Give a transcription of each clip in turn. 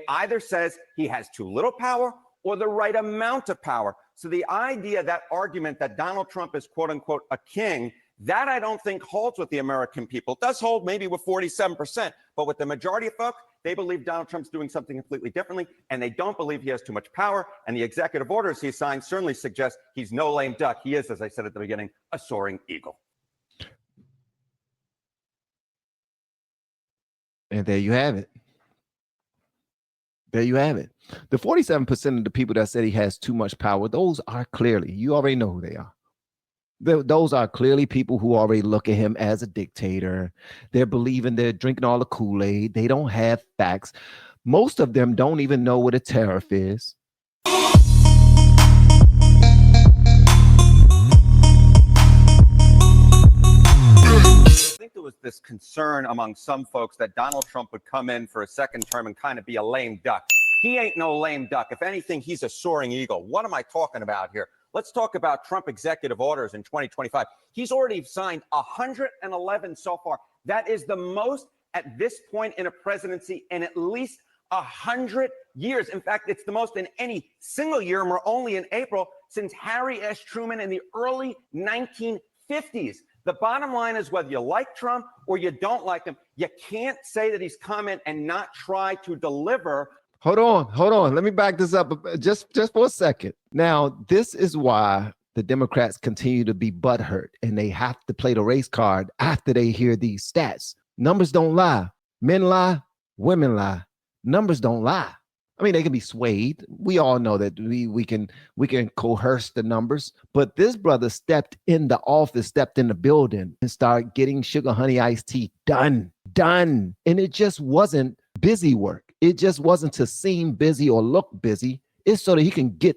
either says he has too little power or the right amount of power. So the idea, that argument that Donald Trump is quote unquote a king, that I don't think holds with the American people. It does hold maybe with 47%, but with the majority of folks, they believe Donald Trump's doing something completely differently, and they don't believe he has too much power. And the executive orders he signed certainly suggest he's no lame duck. He is, as I said at the beginning, a soaring eagle. And there you have it. There you have it. The 47% of the people that said he has too much power, those are clearly, you already know who they are. Those are clearly people who already look at him as a dictator. They're believing, they're drinking all the Kool-Aid. They don't have facts. Most of them don't even know what a tariff is. I think there was this concern among some folks that Donald Trump would come in for a second term and kind of be a lame duck. He ain't no lame duck. If anything, he's a soaring eagle. What am I talking about here? Let's talk about Trump executive orders in 2025. He's already signed 111 so far. That is the most at this point in a presidency in at least 100 years. In fact, it's the most in any single year, and we're only in April, since Harry S. Truman in the early 1950s. The bottom line is, whether you like Trump or you don't like him, you can't say that he's coming and not try to deliver. Hold on. Let me back this up just for a second. Now, this is why the Democrats continue to be butthurt, and they have to play the race card after they hear these stats. Numbers don't lie. Men lie, women lie. Numbers don't lie. I mean, they can be swayed. We all know that we can coerce the numbers, but this brother stepped in the office, stepped in the building, and started getting sugar honey iced tea done. And it just wasn't busy work. It just wasn't to seem busy or look busy. It's so that he can get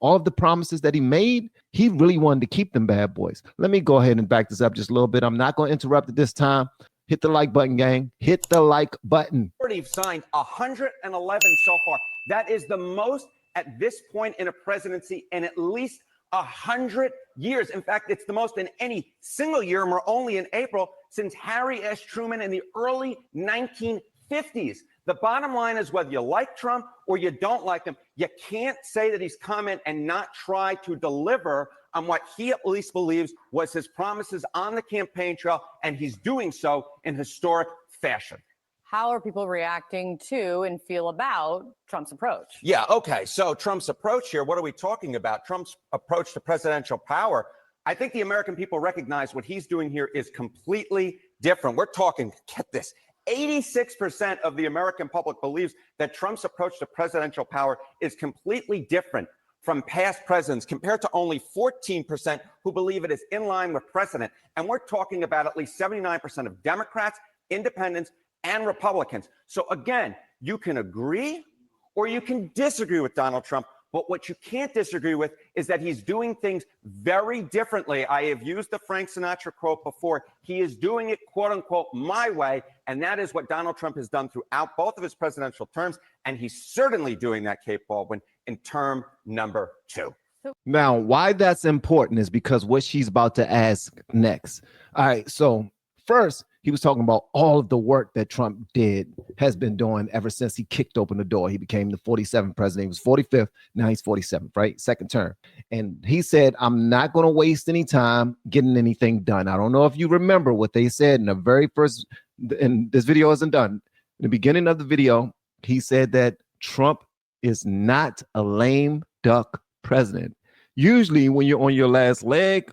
all of the promises that he made. He really wanted to keep them bad boys. Let me go ahead and back this up just a little bit. I'm not going to interrupt it this time. Hit the like button, gang. Hit the like button. Already signed 111 so far. That is the most at this point in a presidency in at least 100 years. In fact, it's the most in any single year, and we're only in April, since Harry S. Truman in the early 1950s. The bottom line is, whether you like Trump or you don't like him, you can't say that he's coming and not try to deliver on what he at least believes was his promises on the campaign trail, and he's doing so in historic fashion. How are people reacting to and feel about Trump's approach? Yeah, okay. So Trump's approach here, what are we talking about? Trump's approach to presidential power. I think the American people recognize what he's doing here is completely different. We're talking, get this, 86% of the American public believes that Trump's approach to presidential power is completely different from past presidents, compared to only 14% who believe it is in line with precedent. And we're talking about at least 79% of Democrats, independents, and Republicans. So again, you can agree or you can disagree with Donald Trump, but what you can't disagree with is that he's doing things very differently. I have used the Frank Sinatra quote before. He is doing it, quote unquote, my way. And that is what Donald Trump has done throughout both of his presidential terms. And he's certainly doing that, Kate Baldwin, in term number 2. Now, why that's important is because what she's about to ask next. All right. So first, he was talking about all of the work that Trump has been doing ever since he kicked open the door. He became the 47th president. He was 45th. Now he's 47th, right? Second term. And he said, I'm not going to waste any time getting anything done. I don't know if you remember what they said in the very first, and this video isn't done. In the beginning of the video, he said that Trump is not a lame duck president. Usually when you're on your last leg,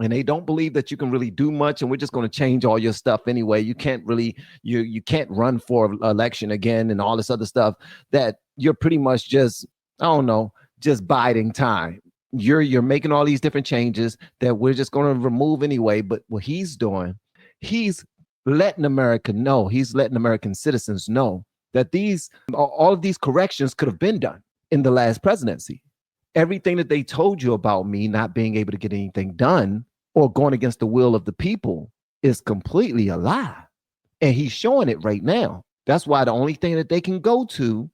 and they don't believe that you can really do much, and we're just going to change all your stuff anyway. You can't really, you can't run for election again and all this other stuff, that you're pretty much just, I don't know, just biding time. You're making all these different changes that we're just going to remove anyway. But what he's doing, he's letting America know, he's letting American citizens know that all of these corrections could have been done in the last presidency. Everything that they told you about me not being able to get anything done or going against the will of the people is completely a lie. And he's showing it right now. That's why the only thing that they can go to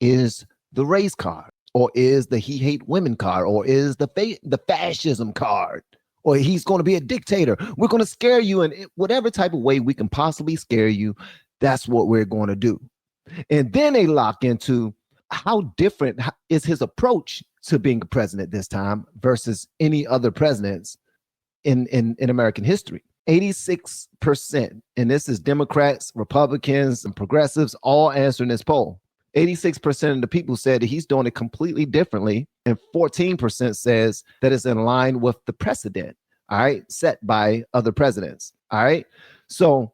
is the race card, or is the he hate women card, or is the fascism card, or he's going to be a dictator. We're going to scare you in whatever type of way we can possibly scare you. That's what we're going to do. And then they lock into how different is his approach to being a president this time versus any other presidents in American history. 86%, and this is Democrats, Republicans, and progressives all answering this poll. 86% of the people said that he's doing it completely differently, and 14% says that it's in line with the precedent, all right, set by other presidents, all right? So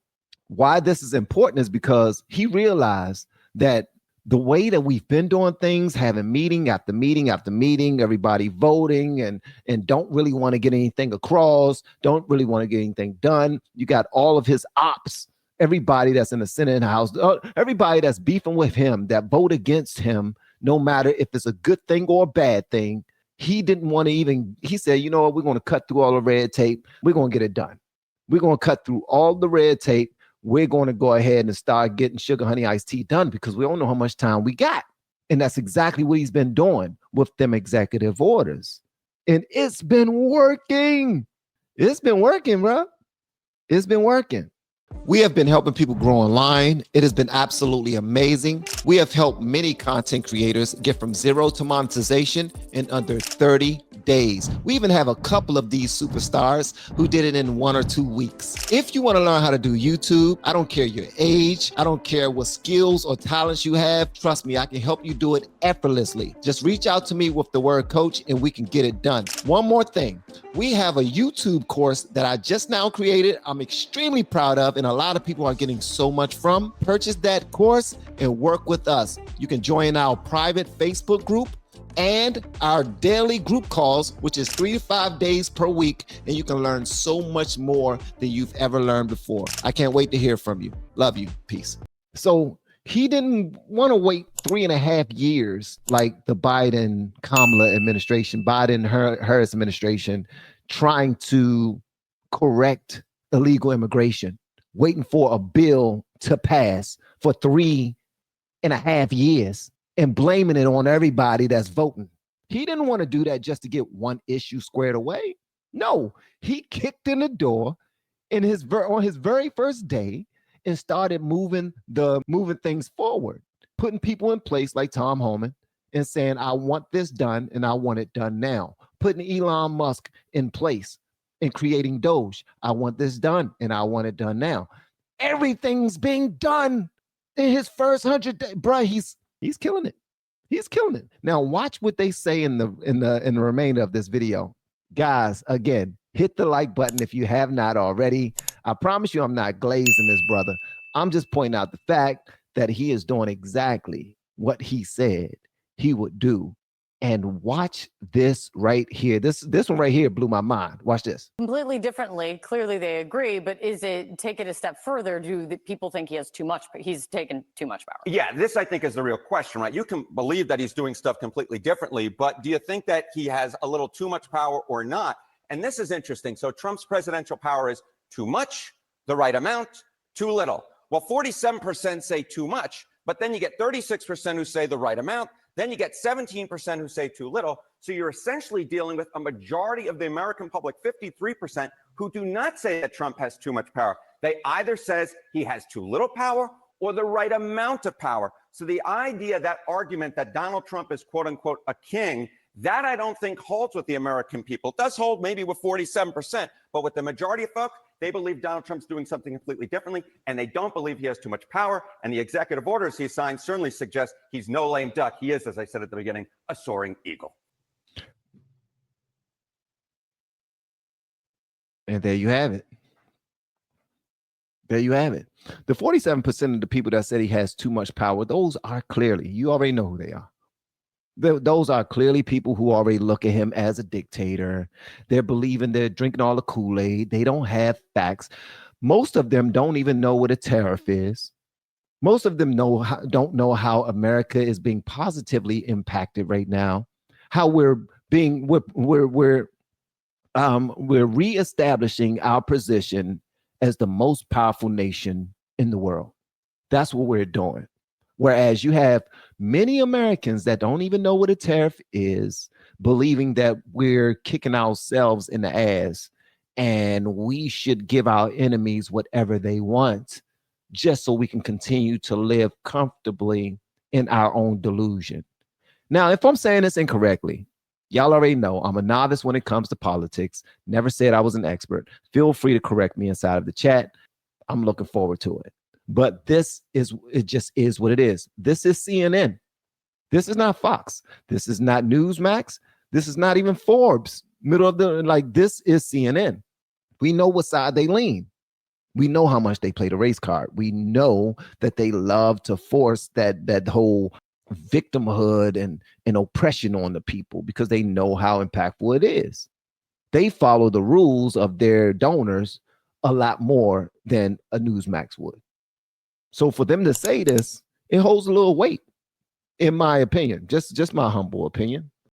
why this is important is because he realized that the way that we've been doing things, having meeting after meeting after meeting, everybody voting and don't really want to get anything across, don't really want to get anything done. You got all of his ops, everybody that's in the Senate and House, everybody that's beefing with him, that vote against him, no matter if it's a good thing or a bad thing. He didn't want to even, he said, you know what, we're going to cut through all the red tape. We're going to get it done. We're going to cut through all the red tape. We're going to go ahead and start getting sugar, honey, iced tea done because we don't know how much time we got. And that's exactly what he's been doing with them executive orders. And it's been working. It's been working, bro. It's been working. We have been helping people grow online. It has been absolutely amazing. We have helped many content creators get from zero to monetization in under 30 days. We even have a couple of these superstars who did it in 1 or 2 weeks. If you want to learn how to do YouTube, I don't care your age, I don't care what skills or talents you have. Trust me, I can help you do it effortlessly. Just reach out to me with the word coach and we can get it done. One more thing. We have a YouTube course that I just now created. I'm extremely proud of, and a lot of people are getting so much from. Purchase that course and work with us. You can join our private Facebook group and our daily group calls, which is 3 to 5 days per week, and you can learn so much more than you've ever learned before. I can't wait to hear from you. Love you. Peace. So he didn't want to wait 3.5 years like the Biden-Kamala administration, Biden-Harris administration, trying to correct illegal immigration, waiting for a bill to pass for 3.5 years and blaming it on everybody that's voting. He didn't want to do that just to get one issue squared away. No, he kicked in the door on his very first day and started moving things forward, putting people in place like Tom Homan and saying, I want this done and I want it done now. Putting Elon Musk in place and creating Doge. I want this done and I want it done now. Everything's being done in his first 100 days. Bruh, he's killing it. He's killing it. Now watch what they say in the remainder of this video. Guys, again, hit the like button if you have not already. I promise you I'm not glazing this brother. I'm just pointing out the fact that he is doing exactly what he said he would do. And watch this right here. This one right here blew my mind. Watch this. Completely differently. Clearly they agree, but is it take it a step further? Do the people think he has too much? He's taken too much power. Yeah, this I think is the real question, right? You can believe that he's doing stuff completely differently, but do you think that he has a little too much power or not? And this is interesting. So Trump's presidential power is too much, the right amount, too little. Well, 47% say too much, but then you get 36% who say the right amount. Then you get 17% who say too little. So you're essentially dealing with a majority of the American public, 53%, who do not say that Trump has too much power. They either says he has too little power or the right amount of power. So the idea, that argument that Donald Trump is quote unquote a king, that I don't think holds with the American people. It does hold maybe with 47%, but with the majority of folks, they believe Donald Trump's doing something completely differently, and they don't believe he has too much power. And the executive orders he signed certainly suggest he's no lame duck. He is, as I said at the beginning, a soaring eagle. And there you have it. There you have it. The 47% of the people that said he has too much power, those are clearly, you already know who they are. Those are clearly people who already look at him as a dictator. They're believing, they're drinking all the Kool-Aid. They don't have facts. Most of them don't even know what a tariff is. Most of them don't know how America is being positively impacted right now. How we're reestablishing our position as the most powerful nation in the world. That's what we're doing. Whereas you have many Americans that don't even know what a tariff is, believing that we're kicking ourselves in the ass and we should give our enemies whatever they want. just so we can continue to live comfortably in our own delusion. Now, if I'm saying this incorrectly, y'all already know I'm a novice when it comes to politics. Never said I was an expert. Feel free to correct me inside of the chat. I'm looking forward to it. But it just is what it is. This is CNN. This is not Fox. This is not Newsmax. This is not even Forbes. This is CNN. We know what side they lean. We know how much they play the race card. We know that they love to force that whole victimhood and oppression on the people because they know how impactful it is. They follow the rules of their donors a lot more than a Newsmax would. So for them to say this, it holds a little weight, in my opinion. Just my humble opinion.